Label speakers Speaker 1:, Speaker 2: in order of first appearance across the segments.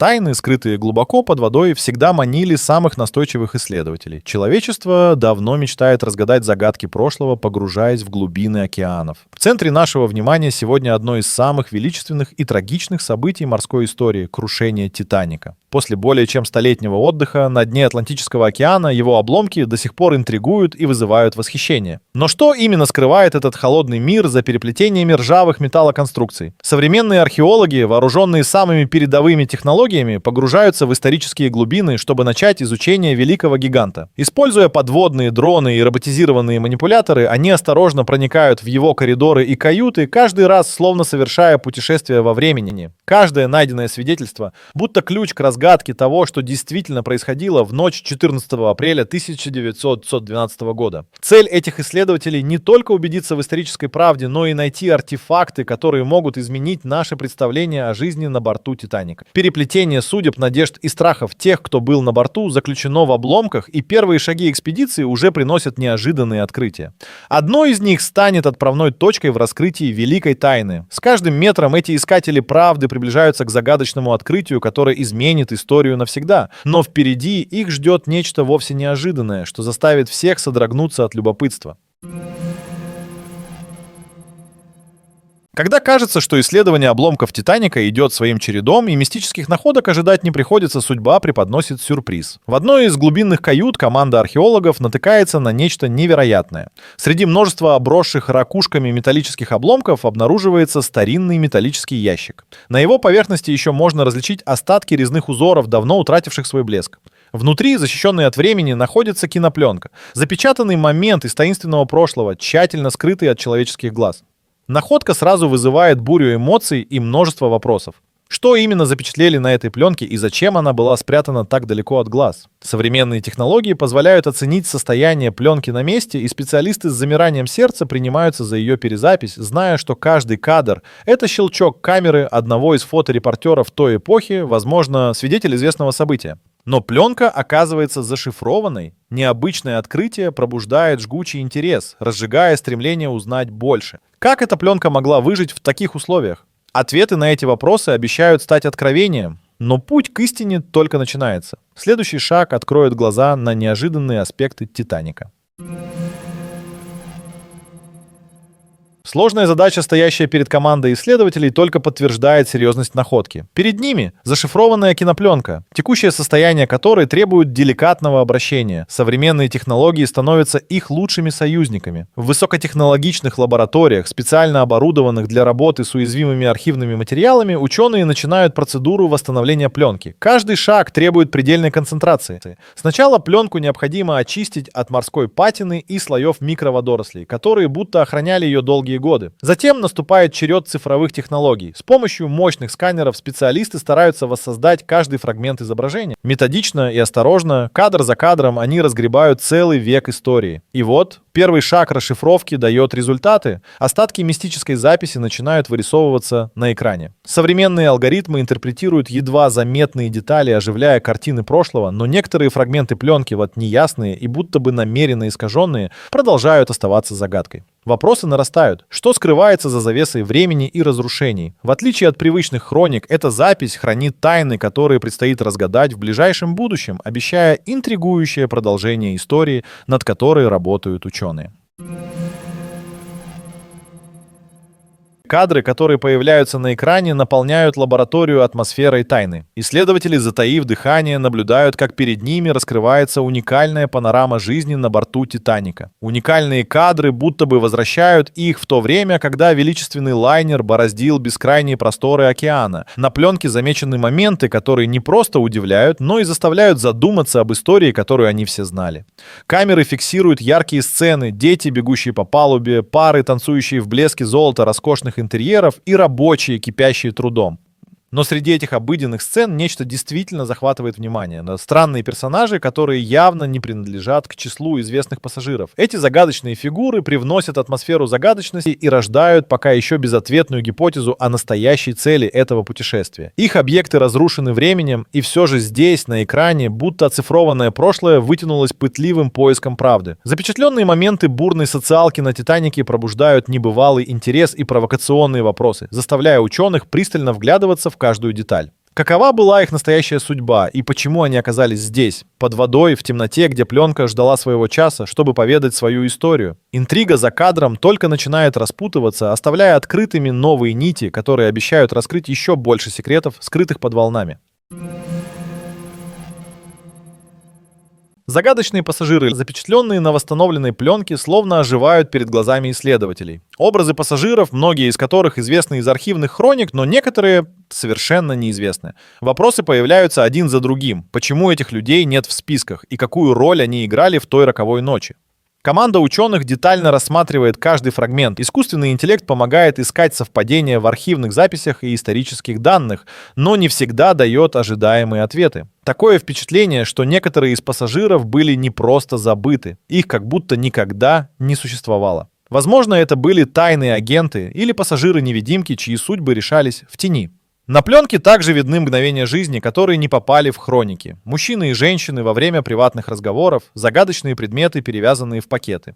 Speaker 1: Тайны, скрытые глубоко под водой, всегда манили самых настойчивых исследователей. Человечество давно мечтает разгадать загадки прошлого, погружаясь в глубины океанов. В центре нашего внимания сегодня одно из самых величественных и трагичных событий морской истории — крушение «Титаника». После более чем столетнего отдыха на дне Атлантического океана его обломки до сих пор интригуют и вызывают восхищение. Но что именно скрывает этот холодный мир за переплетениями ржавых металлоконструкций? Современные археологи, вооруженные самыми передовыми технологиями, погружаются в исторические глубины, чтобы начать изучение великого гиганта. Используя подводные дроны и роботизированные манипуляторы, они осторожно проникают в его коридоры и каюты, каждый раз словно совершая путешествие во времени. Каждое найденное свидетельство будто ключ к разгадке того, что действительно происходило в ночь 14 апреля 1912 года. Цель этих исследователей не только убедиться в исторической правде, но и найти артефакты, которые могут изменить наше представление о жизни на борту «Титаника». Переплетение судеб, надежд и страхов тех, кто был на борту, заключено в обломках, и первые шаги экспедиции уже приносят неожиданные открытия. Одно из них станет отправной точкой в раскрытии великой тайны. С каждым метром эти искатели правды приближаются к загадочному открытию, которое изменит историю навсегда. Но впереди их ждет нечто вовсе неожиданное, что заставит всех содрогнуться от любопытства. Когда кажется, что исследование обломков «Титаника» идет своим чередом, и мистических находок ожидать не приходится, судьба преподносит сюрприз. В одной из глубинных кают команда археологов натыкается на нечто невероятное. Среди множества обросших ракушками металлических обломков обнаруживается старинный металлический ящик. На его поверхности еще можно различить остатки резных узоров, давно утративших свой блеск. Внутри, защищенный от времени, находится кинопленка. Запечатанный момент из таинственного прошлого, тщательно скрытый от человеческих глаз. Находка сразу вызывает бурю эмоций и множество вопросов. Что именно запечатлели на этой пленке и зачем она была спрятана так далеко от глаз? Современные технологии позволяют оценить состояние пленки на месте, и специалисты с замиранием сердца принимаются за ее перезапись, зная, что каждый кадр — это щелчок камеры одного из фоторепортеров той эпохи, возможно, свидетель известного события. Но пленка оказывается зашифрованной. Необычное открытие пробуждает жгучий интерес, разжигая стремление узнать больше. Как эта пленка могла выжить в таких условиях? Ответы на эти вопросы обещают стать откровением, но путь к истине только начинается. Следующий шаг откроет глаза на неожиданные аспекты «Титаника». Сложная задача, стоящая перед командой исследователей, только подтверждает серьезность находки. Перед ними зашифрованная кинопленка, текущее состояние которой требует деликатного обращения. Современные технологии становятся их лучшими союзниками. В высокотехнологичных лабораториях, специально оборудованных для работы с уязвимыми архивными материалами, ученые начинают процедуру восстановления пленки. Каждый шаг требует предельной концентрации. Сначала пленку необходимо очистить от морской патины и слоев микроводорослей, которые будто охраняли ее долгие годы. Затем наступает черед цифровых технологий. С помощью мощных сканеров специалисты стараются воссоздать каждый фрагмент изображения. Методично и осторожно, кадр за кадром, они разгребают целый век истории. И вот первый шаг расшифровки дает результаты. Остатки мистической записи начинают вырисовываться на экране. Современные алгоритмы интерпретируют едва заметные детали, оживляя картины прошлого, но некоторые фрагменты пленки, вот неясные и будто бы намеренно искаженные, продолжают оставаться загадкой. Вопросы нарастают. Что скрывается за завесой времени и разрушений? В отличие от привычных хроник, эта запись хранит тайны, которые предстоит разгадать в ближайшем будущем, обещая интригующее продолжение истории, над которой работают ученые. Кадры, которые появляются на экране, наполняют лабораторию атмосферой тайны. Исследователи, затаив дыхание, наблюдают, как перед ними раскрывается уникальная панорама жизни на борту «Титаника». Уникальные кадры будто бы возвращают их в то время, когда величественный лайнер бороздил бескрайние просторы океана. На пленке замечены моменты, которые не просто удивляют, но и заставляют задуматься об истории, которую они все знали. Камеры фиксируют яркие сцены: дети, бегущие по палубе, пары, танцующие в блеске золота роскошных интерьеров, и рабочие, кипящие трудом. Но среди этих обыденных сцен нечто действительно захватывает внимание. Странные персонажи, которые явно не принадлежат к числу известных пассажиров. Эти загадочные фигуры привносят атмосферу загадочности и рождают пока еще безответную гипотезу о настоящей цели этого путешествия. Их объекты разрушены временем, и все же здесь, на экране, будто оцифрованное прошлое вытянулось пытливым поиском правды. Запечатленные моменты бурной социалки на «Титанике» пробуждают небывалый интерес и провокационные вопросы, заставляя ученых пристально вглядываться в каждую деталь. Какова была их настоящая судьба и почему они оказались здесь, под водой, в темноте, где пленка ждала своего часа, чтобы поведать свою историю? Интрига за кадром только начинает распутываться, оставляя открытыми новые нити, которые обещают раскрыть еще больше секретов, скрытых под волнами. Загадочные пассажиры, запечатленные на восстановленной пленке, словно оживают перед глазами исследователей. Образы пассажиров, многие из которых известны из архивных хроник, но некоторые совершенно неизвестны. Вопросы появляются один за другим. Почему этих людей нет в списках и какую роль они играли в той роковой ночи? Команда ученых детально рассматривает каждый фрагмент. Искусственный интеллект помогает искать совпадения в архивных записях и исторических данных, но не всегда дает ожидаемые ответы. Такое впечатление, что некоторые из пассажиров были не просто забыты, их как будто никогда не существовало. Возможно, это были тайные агенты или пассажиры-невидимки, чьи судьбы решались в тени. На пленке также видны мгновения жизни, которые не попали в хроники. Мужчины и женщины во время приватных разговоров, загадочные предметы, перевязанные в пакеты.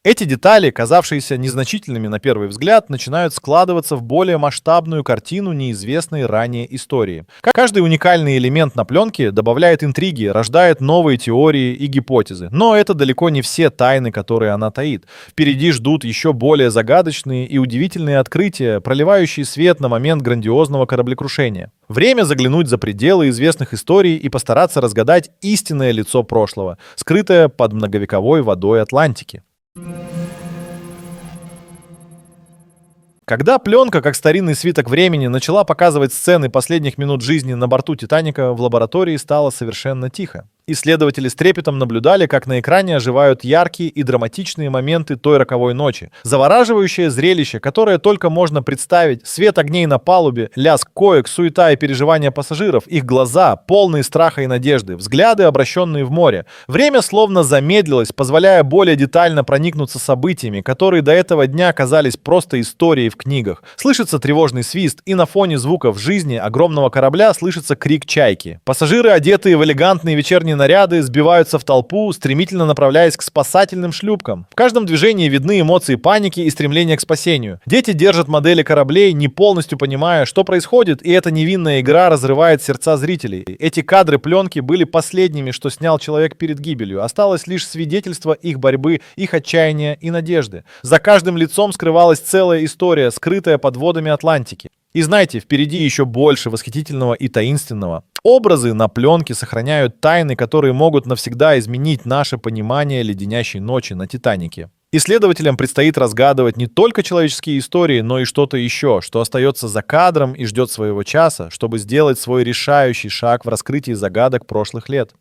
Speaker 1: Эти детали, казавшиеся незначительными на первый взгляд, начинают складываться в более масштабную картину неизвестной ранее истории. Каждый уникальный элемент на пленке добавляет интриги, рождает новые теории и гипотезы. Но это далеко не все тайны, которые она таит. Впереди ждут еще более загадочные и удивительные открытия, проливающие свет на момент грандиозного кораблекрушения. Время заглянуть за пределы известных историй и постараться разгадать истинное лицо прошлого, скрытое под многовековой водой Атлантики. Когда пленка, как старинный свиток времени, начала показывать сцены последних минут жизни на борту «Титаника», в лаборатории стало совершенно тихо. Исследователи с трепетом наблюдали, как на экране оживают яркие и драматичные моменты той роковой ночи. Завораживающее зрелище, которое только можно представить: свет огней на палубе, лязг коек, суета и переживания пассажиров, их глаза, полные страха и надежды, взгляды, обращенные в море. Время словно замедлилось, позволяя более детально проникнуться событиями, которые до этого дня казались просто историей в книгах. Слышится тревожный свист, и на фоне звуков жизни огромного корабля слышится крик чайки. Пассажиры, одетые в элегантные вечерние наряды, сбиваются в толпу, стремительно направляясь к спасательным шлюпкам. В каждом движении видны эмоции паники и стремления к спасению. Дети держат модели кораблей, не полностью понимая, что происходит, и эта невинная игра разрывает сердца зрителей. Эти кадры пленки были последними, что снял человек перед гибелью. Осталось лишь свидетельство их борьбы, их отчаяния и надежды. За каждым лицом скрывалась целая история, скрытая под водами Атлантики. И знаете, впереди еще больше восхитительного и таинственного. Образы на пленке сохраняют тайны, которые могут навсегда изменить наше понимание леденящей ночи на Титанике. Исследователям предстоит разгадывать не только человеческие истории, но и что-то еще, что остается за кадром и ждет своего часа, чтобы сделать свой решающий шаг в раскрытии загадок прошлых лет.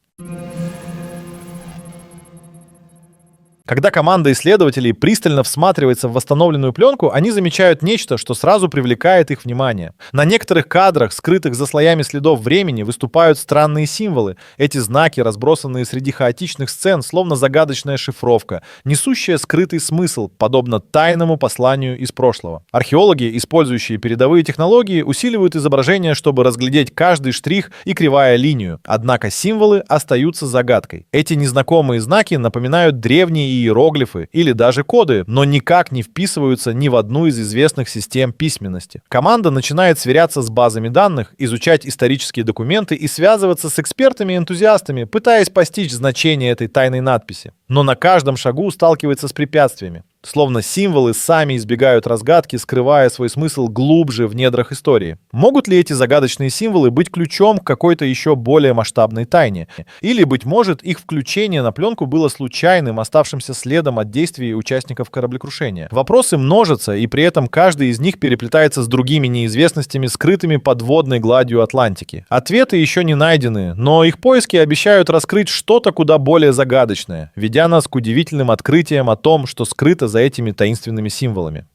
Speaker 1: Когда команда исследователей пристально всматривается в восстановленную пленку, они замечают нечто, что сразу привлекает их внимание. На некоторых кадрах, скрытых за слоями следов времени, выступают странные символы. Эти знаки, разбросанные среди хаотичных сцен, словно загадочная шифровка, несущая скрытый смысл, подобно тайному посланию из прошлого. Археологи, использующие передовые технологии, усиливают изображение, чтобы разглядеть каждый штрих и кривая линию. Однако символы остаются загадкой. Эти незнакомые знаки напоминают древние иероглифы или даже коды, но никак не вписываются ни в одну из известных систем письменности. Команда начинает сверяться с базами данных, изучать исторические документы и связываться с экспертами-энтузиастами, пытаясь постичь значение этой тайной надписи. Но на каждом шагу сталкивается с препятствиями. Словно символы сами избегают разгадки, скрывая свой смысл глубже в недрах истории. Могут ли эти загадочные символы быть ключом к какой-то еще более масштабной тайне? Или, быть может, их включение на пленку было случайным, оставшимся следом от действий участников кораблекрушения? Вопросы множатся, и при этом каждый из них переплетается с другими неизвестностями, скрытыми под водной гладью Атлантики. Ответы еще не найдены, но их поиски обещают раскрыть что-то куда более загадочное, ведя нас к удивительным открытиям о том, что скрыто за этими таинственными символами.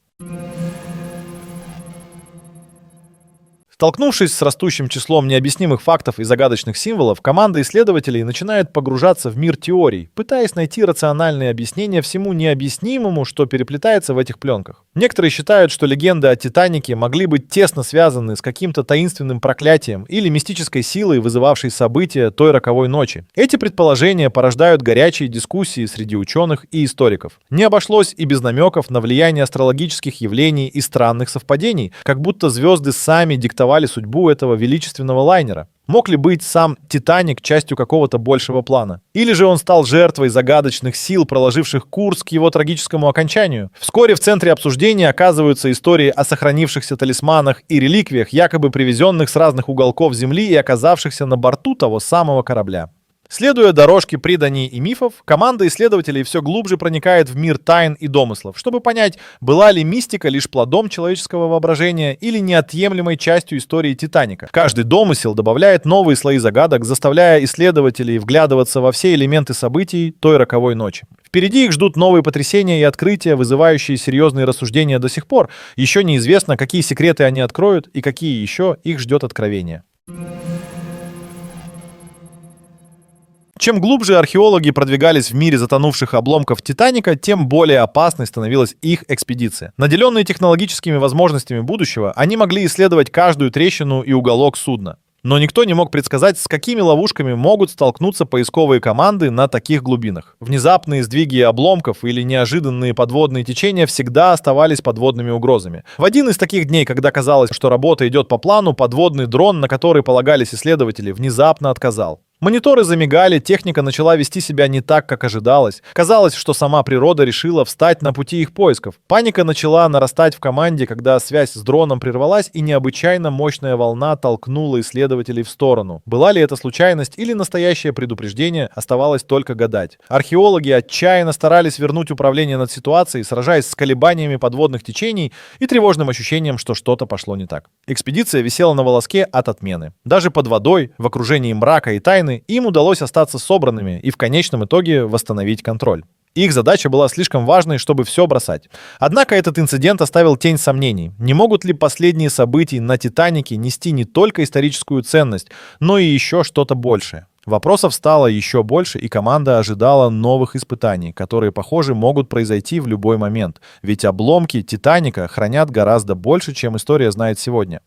Speaker 1: Столкнувшись с растущим числом необъяснимых фактов и загадочных символов, команда исследователей начинает погружаться в мир теорий, пытаясь найти рациональные объяснения всему необъяснимому, что переплетается в этих пленках. Некоторые считают, что легенды о Титанике могли быть тесно связаны с каким-то таинственным проклятием или мистической силой, вызывавшей события той роковой ночи. Эти предположения порождают горячие дискуссии среди ученых и историков. Не обошлось и без намеков на влияние астрологических явлений и странных совпадений, как будто звезды сами диктовали диктовали судьбу этого величественного лайнера? Мог ли быть сам «Титаник» частью какого-то большего плана? Или же он стал жертвой загадочных сил, проложивших курс к его трагическому окончанию? Вскоре в центре обсуждения оказываются истории о сохранившихся талисманах и реликвиях, якобы привезенных с разных уголков Земли и оказавшихся на борту того самого корабля. Следуя дорожке преданий и мифов, команда исследователей все глубже проникает в мир тайн и домыслов, чтобы понять, была ли мистика лишь плодом человеческого воображения или неотъемлемой частью истории Титаника. Каждый домысел добавляет новые слои загадок, заставляя исследователей вглядываться во все элементы событий той роковой ночи. Впереди их ждут новые потрясения и открытия, вызывающие серьезные рассуждения до сих пор. Еще неизвестно, какие секреты они откроют и какие еще их ждет откровение. Чем глубже археологи продвигались в мире затонувших обломков Титаника, тем более опасной становилась их экспедиция. Наделенные технологическими возможностями будущего, они могли исследовать каждую трещину и уголок судна. Но никто не мог предсказать, с какими ловушками могут столкнуться поисковые команды на таких глубинах. Внезапные сдвиги обломков или неожиданные подводные течения всегда оставались подводными угрозами. В один из таких дней, когда казалось, что работа идет по плану, подводный дрон, на который полагались исследователи, внезапно отказал. Мониторы замигали, техника начала вести себя не так, как ожидалось. Казалось, что сама природа решила встать на пути их поисков. Паника начала нарастать в команде, когда связь с дроном прервалась, и необычайно мощная волна толкнула исследователей в сторону. Была ли это случайность или настоящее предупреждение, оставалось только гадать. Археологи отчаянно старались вернуть управление над ситуацией, сражаясь с колебаниями подводных течений и тревожным ощущением, что что-то пошло не так. Экспедиция висела на волоске от отмены. Даже под водой, в окружении мрака и тайны, им удалось остаться собранными и в конечном итоге восстановить контроль. Их задача была слишком важной, чтобы все бросать. Однако этот инцидент оставил тень сомнений. Не могут ли последние события на «Титанике» нести не только историческую ценность, но и еще что-то большее? Вопросов стало еще больше, и команда ожидала новых испытаний, которые, похоже, могут произойти в любой момент. Ведь обломки «Титаника» хранят гораздо больше, чем история знает сегодня.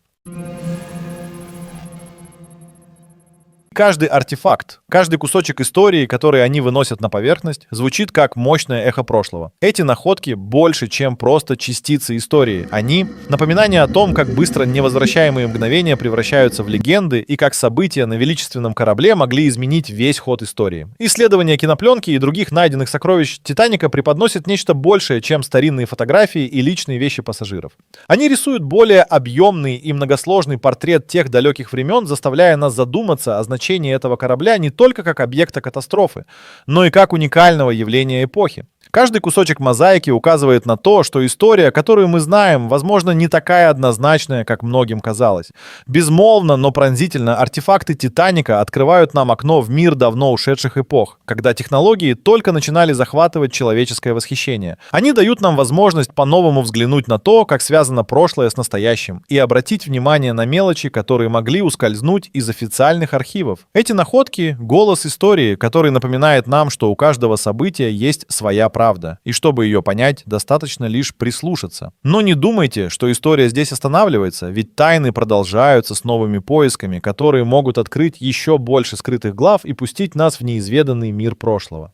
Speaker 1: Каждый артефакт, каждый кусочек истории, который они выносят на поверхность, звучит как мощное эхо прошлого. Эти находки больше, чем просто частицы истории. Они — напоминание о том, как быстро невозвращаемые мгновения превращаются в легенды и как события на величественном корабле могли изменить весь ход истории. Исследования кинопленки и других найденных сокровищ Титаника преподносят нечто большее, чем старинные фотографии и личные вещи пассажиров. Они рисуют более объемный и многосложный портрет тех далеких времен, заставляя нас задуматься о значении этого корабля не только как объекта катастрофы, но и как уникального явления эпохи. Каждый кусочек мозаики указывает на то, что история, которую мы знаем, возможно, не такая однозначная, как многим казалось. Безмолвно, но пронзительно артефакты Титаника открывают нам окно в мир давно ушедших эпох, когда технологии только начинали захватывать человеческое восхищение. Они дают нам возможность по-новому взглянуть на то, как связано прошлое с настоящим, и обратить внимание на мелочи, которые могли ускользнуть из официальных архивов. Эти находки — голос истории, который напоминает нам, что у каждого события есть своя правда. И чтобы ее понять, достаточно лишь прислушаться. Но не думайте, что история здесь останавливается, ведь тайны продолжаются с новыми поисками, которые могут открыть еще больше скрытых глав и пустить нас в неизведанный мир прошлого.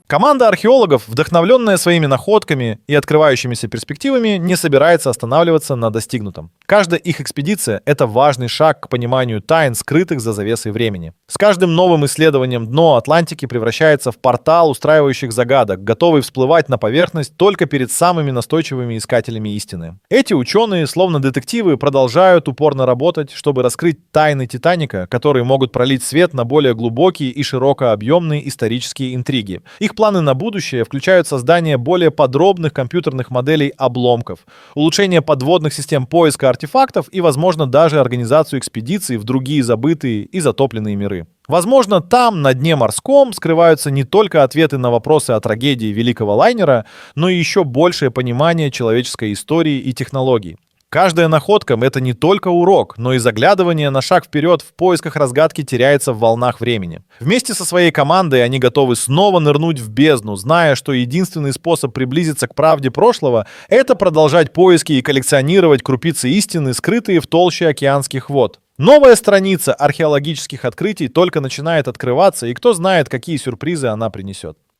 Speaker 1: Команда археологов, вдохновленная своими находками и открывающимися перспективами, не собирается останавливаться на достигнутом. Каждая их экспедиция — это важный шаг к пониманию тайн, скрытых за завесой времени. С каждым новым исследованием дно Атлантики превращается в портал устраивающих загадок, готовый всплывать на поверхность только перед самыми настойчивыми искателями истины. Эти ученые, словно детективы, продолжают упорно работать, чтобы раскрыть тайны Титаника, которые могут пролить свет на более глубокие и широко объемные исторические интриги. Их планы на будущее включают создание более подробных компьютерных моделей обломков, улучшение подводных систем поиска артефактов и, возможно, даже организацию экспедиций в другие забытые и затопленные миры. Возможно, там, на дне морском, скрываются не только ответы на вопросы о трагедии великого лайнера, но и еще большее понимание человеческой истории и технологий. Каждая находка — это не только урок, но и заглядывание на шаг вперед в поисках разгадки теряется в волнах времени. Вместе со своей командой они готовы снова нырнуть в бездну, зная, что единственный способ приблизиться к правде прошлого — это продолжать поиски и коллекционировать крупицы истины, скрытые в толще океанских вод. Новая страница археологических открытий только начинает открываться, и кто знает, какие сюрпризы она принесет.